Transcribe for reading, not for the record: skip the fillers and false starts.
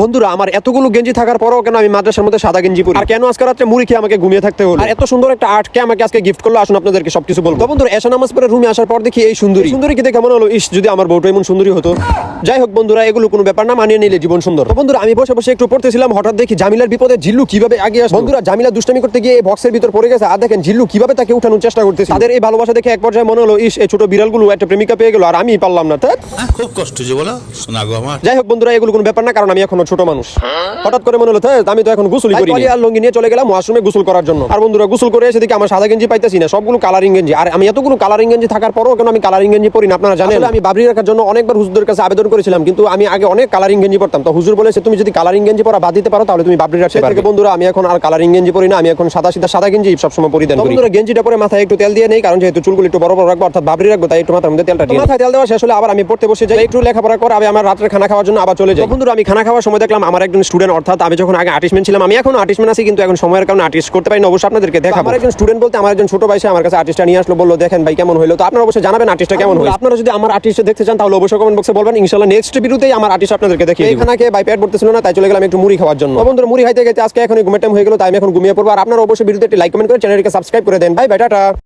বন্ধুরা আমার এতগুলো গেঞ্জি থাকার পরেও কেন আমি মাদ্রাসার মধ্যে সাদা গেঞ্জি পরি, আর কেন আজকে রাত্রে মুড়ি খেয়ে আমাকে ঘুমিয়ে থাকতে হলো, আর এত সুন্দর একটা আর্টকে আমাকে আজকে গিফট করলো, আসুন আপনাদেরকে সবকিছু বলবো। তো বন্ধুরা এশা নামাজ পড়ে রুমে আসার পর দেখি এই সুন্দরীকে দেখে মনে হলো, ইস যদি আমার বউটা এমন সুন্দরী হতো। যাই হোক বন্ধুরা, এগুলো কোনো ব্যাপার না, মানিয়ে নিলে জীবন সুন্দর। তো বন্ধুরা আমি বসে বসে একটু পড়তেছিলাম, হঠাৎ দেখি জামিলার বিপদে জিল্লু কিভাবে আগে আসে। বন্ধুরা জামিলা দুষ্টামি করতে গিয়ে বক্সের ভিতর পড়ে গেছে, আর দেখেন জিল্লু কিভাবে তাকে উঠানোর চেষ্টা করতেছে। তাদের এই ভালোবাসা দেখে এক পর্যায়ে মনে হলো, ইস এই ছোট বিড়ালগুলো একটা প্রেমিকা পেয়ে গেল, আর আমি পারলাম না। খুব কষ্ট যে বলো শোনা গো আমার। যাই হোক বন্ধুরা, এগুলো কোনো ব্যাপার না, কারণ আমি এখনো ছোট মানুষ। হঠাৎ করে মনে হলো আমি তো এখন গোসল করি, আর লুঙ্গি নিয়ে চলে গেলাম ওয়াশরুমে গোসল করার জন্য। আর বন্ধুরা গোসল করে এসে দেখি আমার সাদা গেঞ্জি পাইতেছি না, সবগুলো কালারিং গেঞ্জি। আর আমি এতগুলো কালারিং গেঞ্জি থাকার পরও কেন আমি কালারিং গেঞ্জি পরি না আপনারা জানেন। আমি বাবরি রাখার জন্য অনেকবার হুজুরের কাছে আবেদন করেছিলাম, কিন্তু আমি আগে অনেক কালারিং গেঞ্জি পরতাম। তো হুজুর বলেছে তুমি যদি কালারিং গেঞ্জি পরা বাদ দিতে পারো তাহলে তুমি বাবরি রাখতে পারবে। বন্ধুরা আমি এখন আর কালারিং গেঞ্জি পরি না, আমি এখন সাদা গেঞ্জি সবসময় পরিধান করি। বন্ধুরা গেঞ্জিটা পরে মাথায় একটু তেল দিয়ে নেই, কারণ যেহেতু চুলগুলো একটু বড় বড় রাখবো, অর্থাৎ বাবরি রাখবো, তাই একটু মাথার মধ্যে তেলটা দিয়ে মাথায় তেল দেওয়া শেষ হলে আবার আমি পড়তে বসে যাই, একটু লেখাপড়া করে আমি আমার রাতের খানা খাওয়ার জন্য আবার চলে যাই। বন্ধুরা আমি খানা খাওয়ার সময় দেখলাম আমার একজন স্টুডেন্ট, অর্থাৎ আমি যখন আগে আর্টিস্টম্যান ছিলাম, আমি এখন আর্টিস্টম্যান আছি, কিন্তু এখন সময়ের কারণে আর্টিস্ট করতে পারি না। অবশ্যই আপনাদেরকে দেখাবো। আমার একজন স্টুডেন্ট বলতে আমার একজন ছোট ভাই, সে আমার কাছে আর্টিস্টটা নিয়ে আসলো, বললো দেখেন ভাই কেমন হলো। তো আপনারা অবশ্যই জানাবেন আর্টিস্টটা কেমন হলো। আপনারা যদি আমার আর্টিস্ট দেখতে চান তাহলে অবশ্যই কমেন্ট বক্সে বলবেন, ইনশাআল্লাহ নেক্সট ভিডিওতেই আমার আর্টিস্ট আপনাদেরকে দেখিয়ে দিব। এখানে ভাই পেট পড়তেছিল না, তাই চলে গেলাম একটু মুড়ি খাওয়ার জন্য। বন্ধুরা মুড়ি খাইতে খাইতে আজকে এখন ঘুমের টাইম হয়ে গেল, তাই আমি এখন ঘুমিয়ে পড়বো। আর আপনারা অবশ্যই ভিডিওতে লাইক কমেন্ট করে চ্যানেলকে সাবস্ক্রাইব করে দেন। Bye bye, tata.